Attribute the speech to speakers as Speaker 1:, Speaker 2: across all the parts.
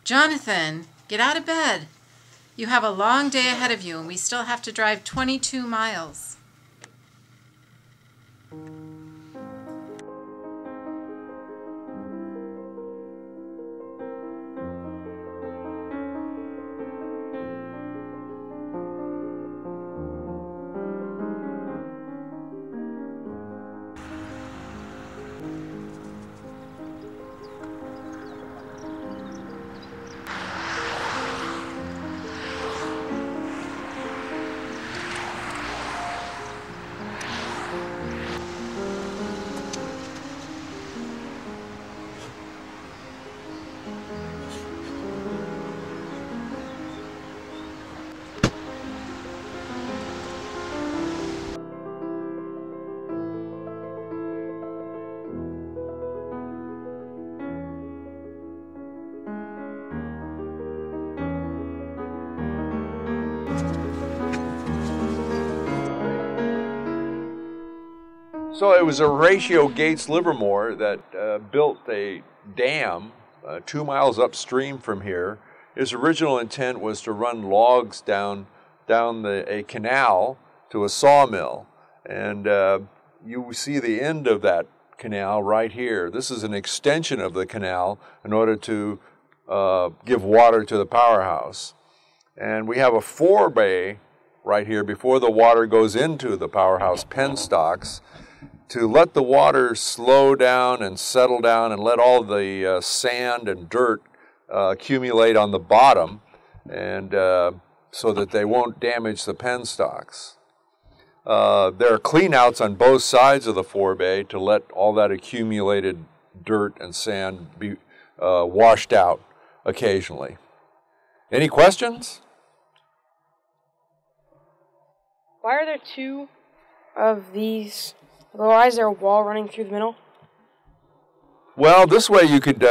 Speaker 1: Jonathan, get out of bed. You have a long day ahead of you, and we still have to drive 22 miles.
Speaker 2: So it was Horatio Gates Livermore that built a dam 2 miles upstream from here. His original intent was to run logs down a canal to a sawmill. And you see the end of that canal right here. This is an extension of the canal in order to give water to the powerhouse. And we have a forebay right here before the water goes into the powerhouse penstocks, to let the water slow down and settle down and let all the sand and dirt accumulate on the bottom, and so that they won't damage the penstocks. There are cleanouts on both sides of the forebay to let all that accumulated dirt and sand be washed out occasionally. Any questions?
Speaker 3: Why are there two of these? Why is there a wall running through the middle?
Speaker 2: Well, this way you could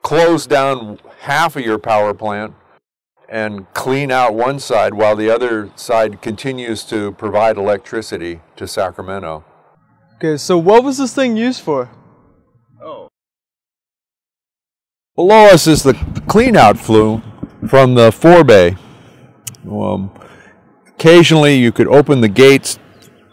Speaker 2: close down half of your power plant and clean out one side while the other side continues to provide electricity to Sacramento.
Speaker 4: Okay, so what was this thing used for?
Speaker 2: Oh. Below us is the clean-out flume from the forebay. Occasionally you could open the gates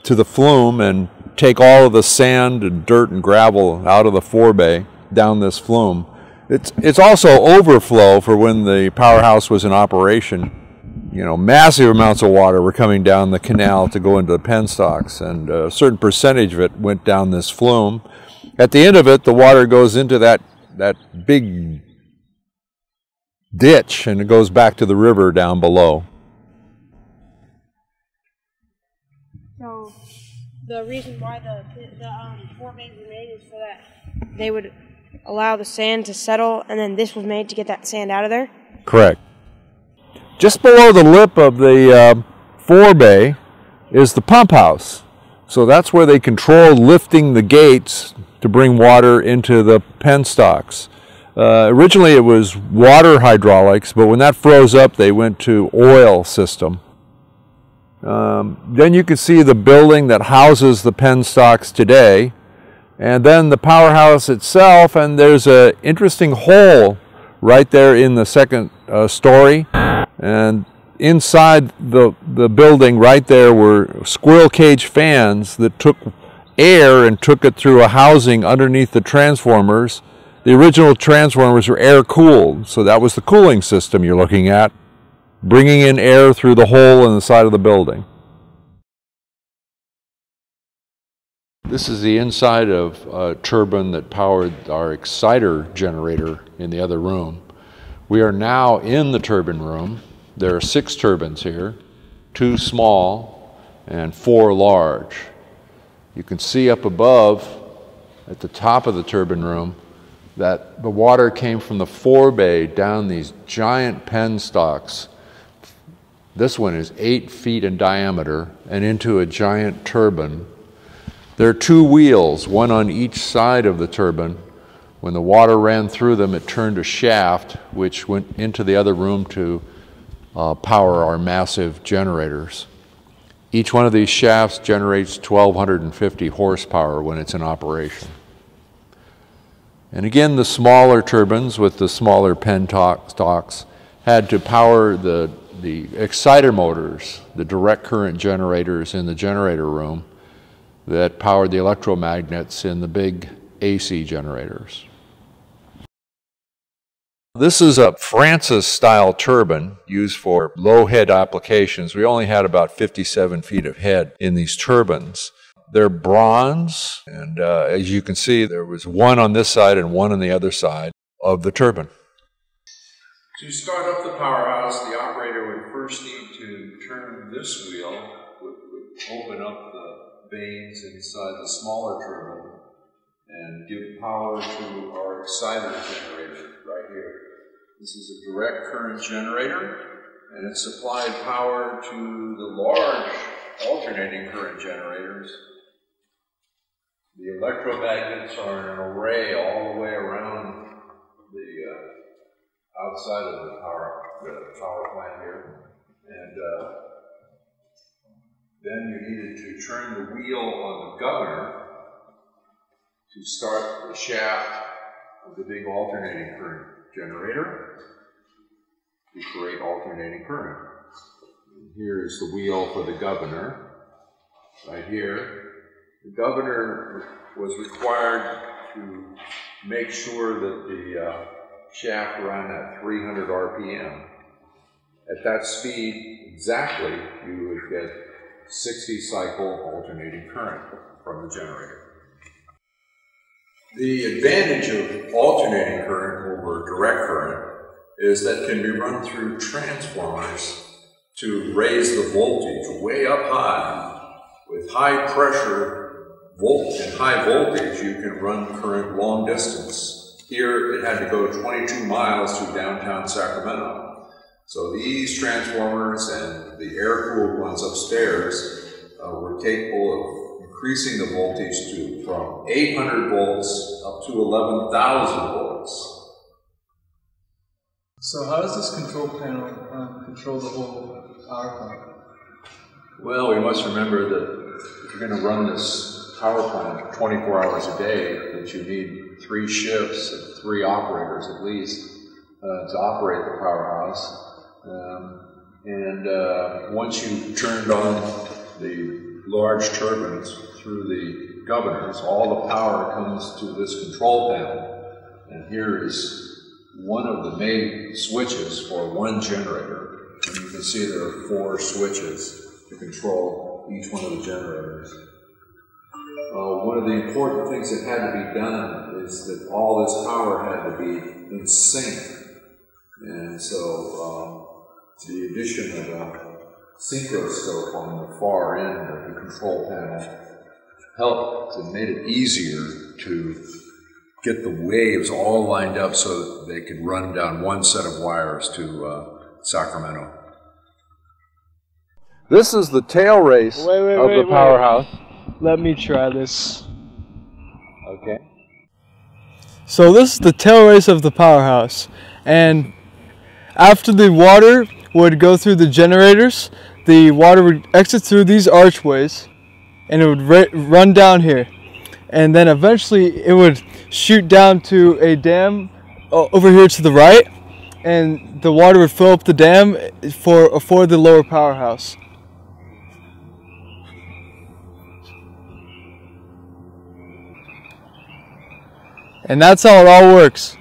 Speaker 2: to the flume and take all of the sand and dirt and gravel out of the forebay down this flume. It's also overflow for when the powerhouse was in operation. You know, massive amounts of water were coming down the canal to go into the penstocks, and a certain percentage of it went down this flume. At the end of it, the water goes into that big ditch, and it goes back to the river down below.
Speaker 3: So the reason why the forebays were made is so that they would allow the sand to settle, and then this was made to get that sand out of there?
Speaker 2: Correct. Just below the lip of the forebay is the pump house. So that's where they control lifting the gates to bring water into the penstocks. Originally it was water hydraulics, but when that froze up, they went to oil system. Then you can see the building that houses the penstocks today, and then the powerhouse itself, and there's an interesting hole right there in the second story, and inside the building right there were squirrel cage fans that took air and took it through a housing underneath the transformers. The original transformers were air cooled, so that was the cooling system you're looking at, bringing in air through the hole in the side of the building. This is the inside of a turbine that powered our exciter generator in the other room. We are now in the turbine room. There are 6 turbines here, 2 small and 4 large. You can see up above at the top of the turbine room that the water came from the forebay down these giant penstocks. This one is 8 feet in diameter and into a giant turbine. There are 2 wheels, one on each side of the turbine. When the water ran through them, it turned a shaft which went into the other room to power our massive generators. Each one of these shafts generates 1,250 horsepower when it's in operation. And again, the smaller turbines with the smaller stalks had to power the exciter motors, the direct current generators in the generator room that powered the electromagnets in the big AC generators. This is a Francis-style turbine used for low-head applications. We only had about 57 feet of head in these turbines. They're bronze, and as you can see, there was one on this side and one on the other side of the turbine. To start up the powerhouse, the operator would first need to turn this wheel, would open up the vanes inside the smaller turbine, and give power to our exciter generator right here. This is a direct current generator, and it supplied power to the large alternating current generators. The electromagnets are in an array all the way around the outside of the power plant here. And then you needed to turn the wheel on the governor to start the shaft of the big alternating current generator to create alternating current. And here is the wheel for the governor, right here. The governor was required to make sure that the shaft ran at 300 RPM. At that speed, exactly, you would get 60 cycle alternating current from the generator. The advantage of alternating current over direct current is that it can be run through transformers to raise the voltage way up high. With high pressure and high voltage, you can run current long distance. Here it had to go 22 miles to downtown Sacramento. So these transformers and the air-cooled ones upstairs were capable of increasing the voltage from 800 volts up to 11,000 volts.
Speaker 4: So how does this control panel control the whole power plant?
Speaker 2: Well, we must remember that if you're going to run this power plant 24 hours a day, that you need 3 shifts and 3 operators at least to operate the powerhouse. Once you turned on the large turbines through the governors, all the power comes to this control panel. And here is one of the main switches for one generator. And you can see there are 4 switches to control each one of the generators. One of the important things that had to be done is that all this power had to be in sync. And so the addition of a synchroscope on the far end of the control panel helped and made it easier to get the waves all lined up so that they could run down one set of wires to Sacramento. This is the tail race of the powerhouse.
Speaker 4: Let me try this.
Speaker 2: Okay.
Speaker 4: So this is the tail race of the powerhouse, and after the water would go through the generators, the water would exit through these archways and it would run down here, and then eventually it would shoot down to a dam over here to the right, and the water would fill up the dam for the lower powerhouse. And that's how it all works.